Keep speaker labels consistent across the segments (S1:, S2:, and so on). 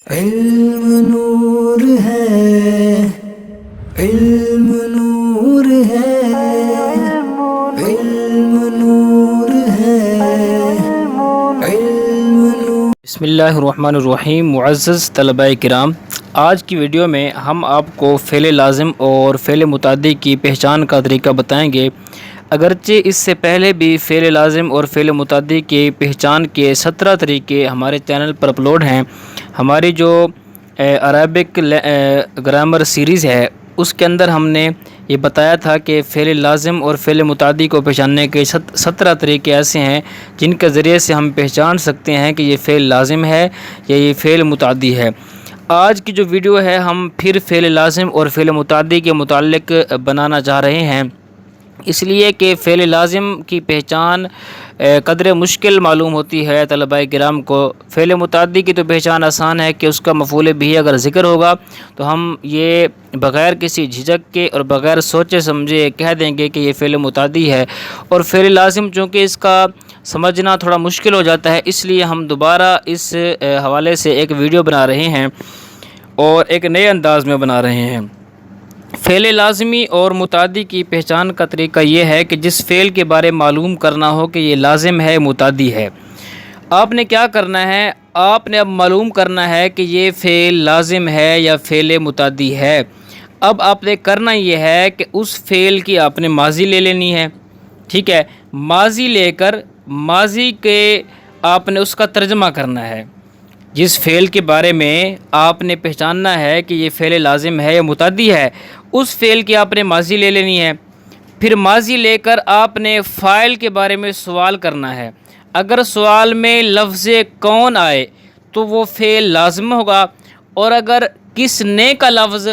S1: علم نور ہے، علم نور ہے، علم نور ہے، علم نور۔
S2: بسم اللہ الرحمن الرحیم۔ معزز طلباء کرام، آج کی ویڈیو میں ہم آپ کو فعل لازم اور فعل متعدی کی پہچان کا طریقہ بتائیں گے۔ اگرچہ اس سے پہلے بھی فعل لازم اور فعل متعدی کی پہچان کے 17 طریقے ہمارے چینل پر اپلوڈ ہیں۔ ہماری جو عربک گرامر سیریز ہے اس کے اندر ہم نے یہ بتایا تھا کہ فعل لازم اور فعل متعدی کو پہچاننے کے 17 طریقے ایسے ہیں جن کے ذریعے سے ہم پہچان سکتے ہیں کہ یہ فعل لازم ہے یا یہ فعل متعدی ہے۔ آج کی جو ویڈیو ہے ہم پھر فعل لازم اور فعل متعدی کے متعلق بنانا چاہ رہے ہیں، اس لیے کہ فعل لازم کی پہچان قدر مشکل معلوم ہوتی ہے طلباء کرام کو۔ فعل متعدی کی تو پہچان آسان ہے کہ اس کا مفعول بھی اگر ذکر ہوگا تو ہم یہ بغیر کسی جھجک کے اور بغیر سوچے سمجھے کہہ دیں گے کہ یہ فعل متعدی ہے۔ اور فعل لازم چونکہ اس کا سمجھنا تھوڑا مشکل ہو جاتا ہے، اس لیے ہم دوبارہ اس حوالے سے ایک ویڈیو بنا رہے ہیں اور ایک نئے انداز میں بنا رہے ہیں۔ فعل لازمی اور متعدی کی پہچان کا طریقہ یہ ہے کہ جس فعل کے بارے معلوم کرنا ہو کہ یہ لازم ہے متعدی ہے، آپ نے کیا کرنا ہے؟ آپ نے اب معلوم کرنا ہے کہ یہ فعل لازم ہے یا فعل متعدی ہے۔ اب آپ نے کرنا یہ ہے کہ اس فعل کی آپ نے ماضی لے لینی ہے، ٹھیک ہے؟ ماضی لے کر ماضی کے آپ نے اس کا ترجمہ کرنا ہے۔ جس فعل کے بارے میں آپ نے پہچاننا ہے کہ یہ فعل لازم ہے یا متعدی ہے، اس فعل کی آپ نے ماضی لے لینی ہے۔ پھر ماضی لے کر آپ نے فاعل کے بارے میں سوال کرنا ہے۔ اگر سوال میں لفظ کون آئے تو وہ فعل لازم ہوگا، اور اگر کس نے کا لفظ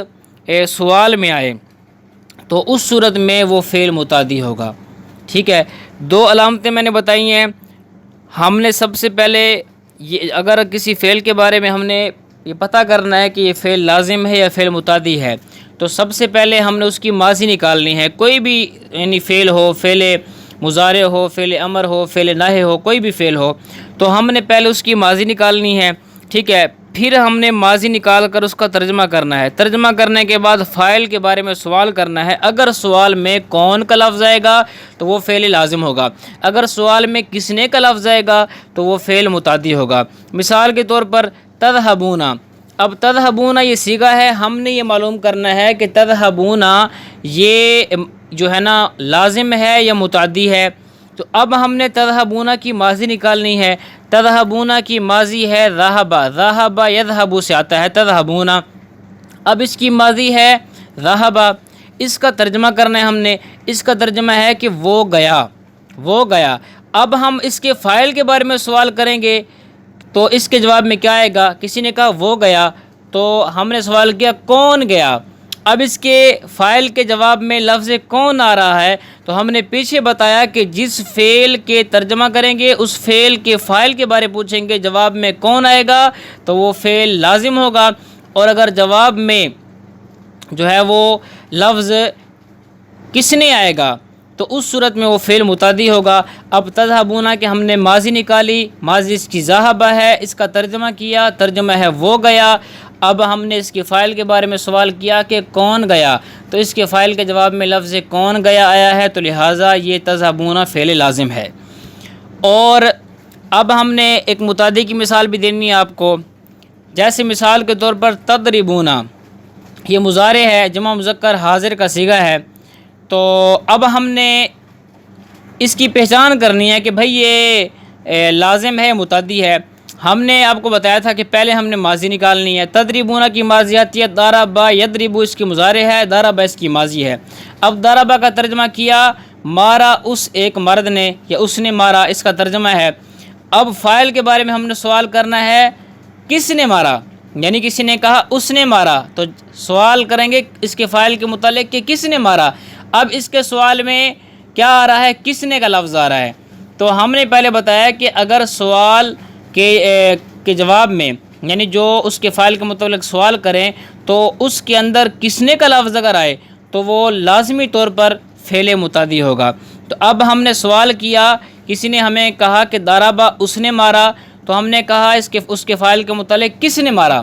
S2: سوال میں آئے تو اس صورت میں وہ فعل متعدی ہوگا، ٹھیک ہے؟ دو علامتیں میں نے بتائی ہیں۔ ہم نے سب سے پہلے اگر کسی فعل کے بارے میں ہم نے یہ پتہ کرنا ہے کہ یہ فعل لازم ہے یا فعل متعدی ہے، تو سب سے پہلے ہم نے اس کی ماضی نکالنی ہے۔ کوئی بھی یعنی فعل ہو، فعل مضارع ہو، فعل امر ہو، فعل نہی ہو، کوئی بھی فعل ہو، تو ہم نے پہلے اس کی ماضی نکالنی ہے، ٹھیک ہے؟ پھر ہم نے ماضی نکال کر اس کا ترجمہ کرنا ہے۔ ترجمہ کرنے کے بعد فاعل کے بارے میں سوال کرنا ہے۔ اگر سوال میں کون کا لفظ آئے گا تو وہ فعل لازم ہوگا، اگر سوال میں کس نے کا لفظ آئے گا تو وہ فعل متعدی ہوگا۔ مثال کے طور پر تذهبون، اب تذهبون یہ صیغہ ہے، ہم نے یہ معلوم کرنا ہے کہ تذهبون یہ جو ہے نا لازم ہے یا متعدی ہے۔ تو اب ہم نے تذهبون کی ماضی نکالنی ہے۔ تذهبون کی ماضی ہے ذهب، ذهب يذهب سے آتا ہے تذهبون، اب اس کی ماضی ہے ذهب۔ اس کا ترجمہ کرنا ہے ہم نے، اس کا ترجمہ ہے کہ وہ گیا، وہ گیا۔ اب ہم اس کے فاعل کے بارے میں سوال کریں گے تو اس کے جواب میں کیا آئے گا؟ کسی نے کہا وہ گیا، تو ہم نے سوال کیا کون گیا؟ اب اس کے فاعل کے جواب میں لفظ کون آ رہا ہے، تو ہم نے پیچھے بتایا کہ جس فعل کے ترجمہ کریں گے اس فعل کے فاعل کے بارے پوچھیں گے، جواب میں کون آئے گا تو وہ فعل لازم ہوگا، اور اگر جواب میں جو ہے وہ لفظ کس نے آئے گا تو اس صورت میں وہ فعل متعدی ہوگا۔ اب تذهبون کہ ہم نے ماضی نکالی، ماضی اس کی ذهب ہے، اس کا ترجمہ کیا، ترجمہ ہے وہ گیا۔ اب ہم نے اس کے فاعل کے بارے میں سوال کیا کہ کون گیا، تو اس کے فاعل کے جواب میں لفظ کون گیا آیا ہے، تو لہٰذا یہ تذهبون فعل لازم ہے۔ اور اب ہم نے ایک متعدی کی مثال بھی دینی ہے آپ کو، جیسے مثال کے طور پر تضربون، یہ مضارع ہے، جمع مذکر حاضر کا صیغہ ہے، تو اب ہم نے اس کی پہچان کرنی ہے کہ بھئی یہ لازم ہے متعدی ہے۔ ہم نے آپ کو بتایا تھا کہ پہلے ہم نے ماضی نکالنی ہے۔ تضربون کی ماضی آتی ہے ضرب، یضرب اس کی مضارع ہے، ضرب اس کی ماضی ہے۔ اب ضرب کا ترجمہ کیا مارا اس ایک مرد نے یا اس نے مارا، اس کا ترجمہ ہے۔ اب فاعل کے بارے میں ہم نے سوال کرنا ہے کس نے مارا، یعنی کسی نے کہا اس نے مارا، تو سوال کریں گے اس کے فاعل کے متعلق کہ کس نے مارا۔ اب اس کے سوال میں کیا آ رہا ہے؟ کس نے کا لفظ آ رہا ہے۔ تو ہم نے پہلے بتایا کہ اگر سوال کے جواب میں یعنی جو اس کے فاعل کے متعلق سوال کریں تو اس کے اندر کس نے کا لفظ اگر آئے تو وہ لازمی طور پر فعل متعدی ہوگا۔ تو اب ہم نے سوال کیا، کسی نے ہمیں کہا کہ ضرب اس نے مارا، تو ہم نے کہا اس کے فاعل کے متعلق کس نے مارا،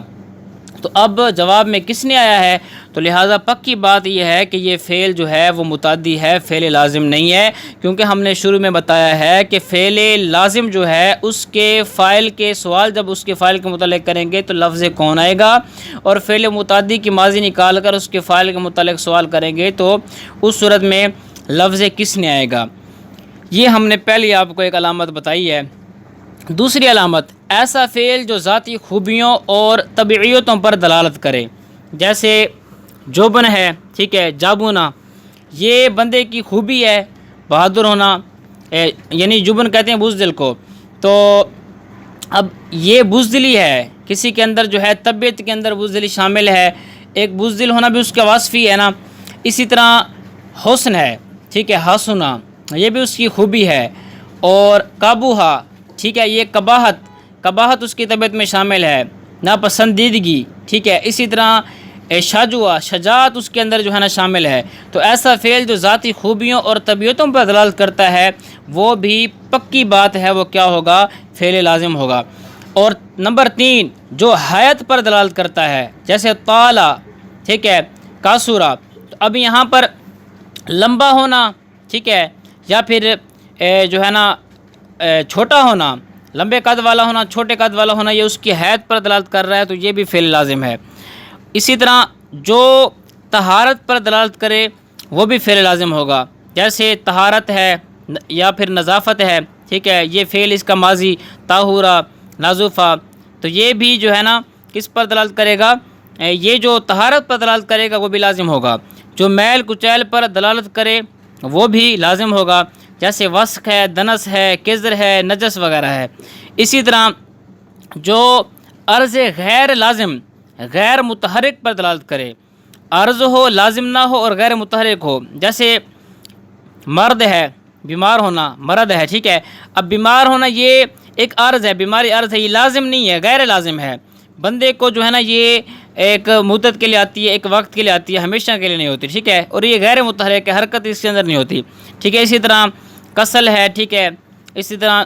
S2: تو اب جواب میں کس نے آیا ہے، تو لہٰذا پکی بات یہ ہے کہ یہ فعل جو ہے وہ متعدی ہے، فعل لازم نہیں ہے، کیونکہ ہم نے شروع میں بتایا ہے کہ فعل لازم جو ہے اس کے فاعل کے سوال جب اس کے فاعل کے متعلق کریں گے تو لفظ کون آئے گا، اور فعل متعدی کی ماضی نکال کر اس کے فاعل کے متعلق سوال کریں گے تو اس صورت میں لفظ کس نے آئے گا۔ یہ ہم نے پہلے آپ کو ایک علامت بتائی ہے۔ دوسری علامت، ایسا فعل جو ذاتی خوبیوں اور طبعیتوں پر دلالت کرے، جیسے جوبن ہے، ٹھیک ہے، جابونا، یہ بندے کی خوبی ہے، بہادر ہونا، یعنی جبن کہتے ہیں بزدل کو۔ تو اب یہ بزدلی ہے، کسی کے اندر جو ہے طبیعت کے اندر بزدلی شامل ہے، ایک بزدل ہونا بھی اس کا وصفی ہے نا۔ اسی طرح حسن ہے، ٹھیک ہے، حسنا، یہ بھی اس کی خوبی ہے، اور قابوہا، ٹھیک ہے، یہ قباحت اس کی طبیعت میں شامل ہے، ناپسندیدگی، ٹھیک ہے۔ اسی طرح شجاعت، شجاعت اس کے اندر جو ہے نا شامل ہے۔ تو ایسا فعل جو ذاتی خوبیوں اور طبیعتوں پر دلالت کرتا ہے وہ بھی پکی بات ہے، وہ کیا ہوگا، فعل لازم ہوگا۔ اور نمبر 3، جو حیت پر دلالت کرتا ہے، جیسے طالا، ٹھیک ہے، کاسورا، تو اب یہاں پر لمبا ہونا، ٹھیک ہے، یا پھر جو ہے نا چھوٹا ہونا، لمبے قد والا ہونا، چھوٹے قد والا ہونا، یہ اس کی حیت پر دلالت کر رہا ہے، تو یہ بھی فعل لازم ہے۔ اسی طرح جو طہارت پر دلالت کرے وہ بھی فعل لازم ہوگا، جیسے طہارت ہے یا پھر نظافت ہے، ٹھیک ہے، یہ فعل اس کا ماضی طاہورا، نازوفا، تو یہ بھی جو ہے نا کس پر دلالت کرے گا، یہ جو طہارت پر دلالت کرے گا وہ بھی لازم ہوگا۔ جو میل کچیل پر دلالت کرے وہ بھی لازم ہوگا، جیسے وسخ ہے، دنس ہے، کزر ہے، نجس وغیرہ ہے۔ اسی طرح جو عرض غیر لازم، غیر متحرک پر دلالت کرے، عرض ہو، لازم نہ ہو اور غیر متحرک ہو، جیسے مرد ہے، بیمار ہونا، مرد ہے، ٹھیک ہے۔ اب بیمار ہونا یہ ایک عرض ہے، بیماری عرض ہے، یہ لازم نہیں ہے، غیر لازم ہے۔ بندے کو جو ہے نا یہ ایک مدت کے لیے آتی ہے، ایک وقت کے لیے آتی ہے، ہمیشہ کے لیے نہیں ہوتی، ٹھیک ہے، اور یہ غیر متحرک ہے، حرکت اس کے اندر نہیں ہوتی، ٹھیک ہے۔ اسی طرح کسل ہے، ٹھیک ہے، اسی طرح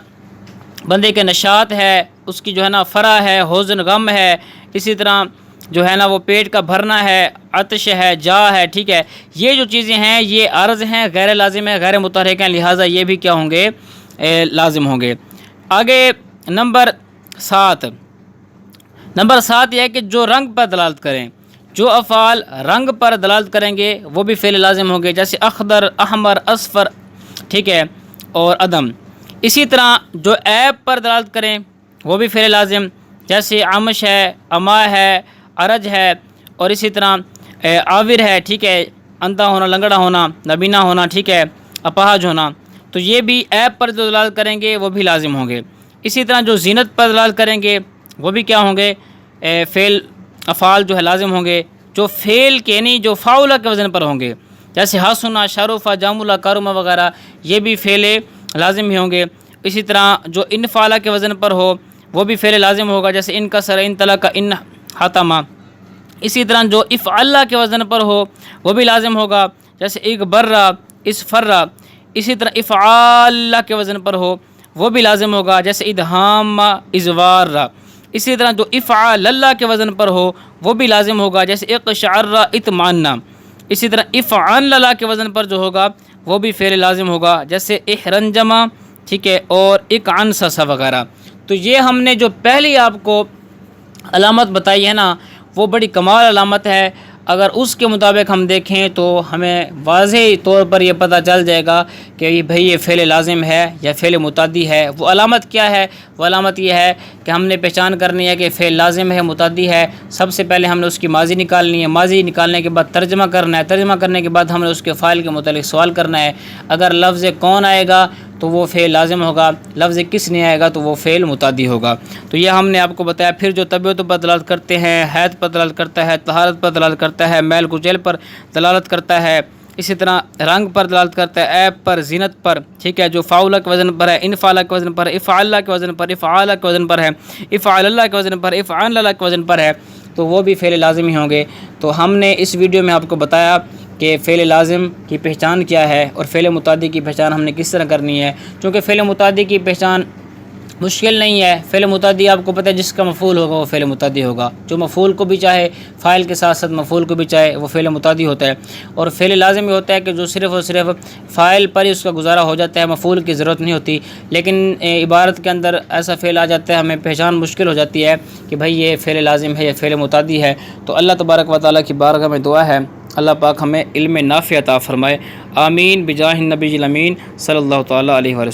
S2: بندے کے نشاط ہے، اس کی جو ہے نا فرح ہے، حزن غم ہے، اسی طرح جو ہے نا وہ پیٹ کا بھرنا ہے، عطش ہے، جا ہے، ٹھیک ہے۔ یہ جو چیزیں ہیں یہ عرض ہیں، غیر لازم ہے، غیر متحرک ہیں، لہٰذا یہ بھی کیا ہوں گے، لازم ہوں گے۔ آگے نمبر 7 یہ ہے کہ جو رنگ پر دلالت کریں، جو افعال رنگ پر دلالت کریں گے وہ بھی فعل لازم ہوں گے، جیسے اخضر، احمر، اصفر، ٹھیک ہے، اور عدم۔ اسی طرح جو عیب پر دلالت کریں وہ بھی فعل لازم، جیسے عمش ہے، اما ہے، عرج ہے، اور اسی طرح عاور ہے، ٹھیک ہے، اندھا ہونا، لنگڑا ہونا، نابینا ہونا، ٹھیک ہے، اپاہج ہونا، تو یہ بھی عیب پر جو دلالت کریں گے وہ بھی لازم ہوں گے۔ اسی طرح جو زینت پر دلالت کریں گے وہ بھی کیا ہوں گے، فعل افعال جو ہے لازم ہوں گے، جو فعل کے نہیں جو فاعلہ کے وزن پر ہوں گے، جیسے حسنا، شرفا، جاملہ، کارما وغیرہ، یہ بھی فعل لازم ہی ہوں گے۔ اسی طرح جو انفعالہ کے وزن پر ہو وہ بھی فعل لازم ہوگا، جیسے ان کسر، ان طلق، ان حتما۔ اسی طرح جو افعلہ کے وزن پر ہو وہ بھی لازم ہوگا، جیسے اغبرہ، اسفرہ۔ اسی طرح افعالہ کے وزن پر ہو وہ بھی لازم ہوگا، جیسے ادہام، ازوارہ۔ اسی طرح جو افعال اللہ کے وزن پر ہو وہ بھی لازم ہوگا، جیسے اقشعرہ، اطمانہ۔ اسی طرح افعال اللہ کے وزن پر جو ہوگا وہ بھی فعل لازم ہوگا، جیسے احرنجمہ، ٹھیک ہے، اور اقعنصص وغیرہ۔ تو یہ ہم نے جو پہلی آپ کو علامت بتائی ہے نا وہ بڑی کمال علامت ہے، اگر اس کے مطابق ہم دیکھیں تو ہمیں واضح طور پر یہ پتہ چل جائے گا کہ بھئی یہ فعل لازم ہے یا فعل متعدی ہے۔ وہ علامت کیا ہے؟ وہ علامت یہ ہے کہ ہم نے پہچان کرنی ہے کہ فعل لازم ہے، متعدی ہے۔ سب سے پہلے ہم نے اس کی ماضی نکالنی ہے، ماضی نکالنے کے بعد ترجمہ کرنا ہے، ترجمہ کرنے کے بعد ہم نے اس کے فاعل کے متعلق سوال کرنا ہے۔ اگر لفظ کون آئے گا تو وہ فعل لازم ہوگا، لفظ کس نہیں آئے گا تو وہ فعل متعدی ہوگا۔ تو یہ ہم نے آپ کو بتایا۔ پھر جو طبیعتوں پر دلالت کرتے ہیں، حیض پر دلالت کرتا ہے، طہارت پر دلالت کرتا ہے، میل کچیل پر دلالت کرتا ہے، اسی طرح رنگ پر دلالت کرتا ہے، عیب پر، زینت پر، ٹھیک ہے، جو فاعلہ کے وزن پر ہے، انفعالہ کے وزن پر، افعالہ کے وزن پر، افعالہ کے وزن پر ہے، افعال اللہ کے وزن پر، افعال اللہ کے وزن پر ہے، تو وہ بھی فعل لازم ہی ہوں گے۔ تو ہم نے اس ویڈیو میں آپ کو بتایا کہ فعل لازم کی پہچان کیا ہے اور فعل متعدی کی پہچان ہم نے کس طرح کرنی ہے، چونکہ فعل متعدی کی پہچان مشکل نہیں ہے۔ فعل متعدی آپ کو پتہ ہے جس کا مفعول ہوگا وہ فعل متعدی ہوگا، جو مفعول کو بھی چاہے فاعل کے ساتھ ساتھ مفعول کو بھی چاہے وہ فعل متعدی ہوتا ہے۔ اور فعل لازم یہ ہوتا ہے کہ جو صرف اور صرف فاعل پر ہی اس کا گزارا ہو جاتا ہے، مفعول کی ضرورت نہیں ہوتی۔ لیکن عبارت کے اندر ایسا فعل آ جاتا ہے، ہمیں پہچان مشکل ہو جاتی ہے کہ بھائی یہ فعل لازم ہے یا فعل متعدی ہے۔ تو اللہ تبارک و تعالیٰ کی بارگاہ میں دعا ہے اللہ پاک ہمیں علم نافع عطا فرمائے، آمین بجاہ النبی الامین صلی اللہ تعالیٰ علیہ وسلم۔